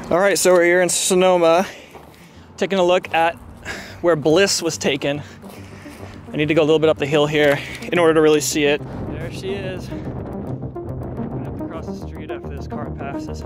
All right, so we're here in Sonoma, taking a look at where Bliss was taken. I need to go a little bit up the hill here in order to really see it. There she is. I'm gonna have to cross the street after this car passes.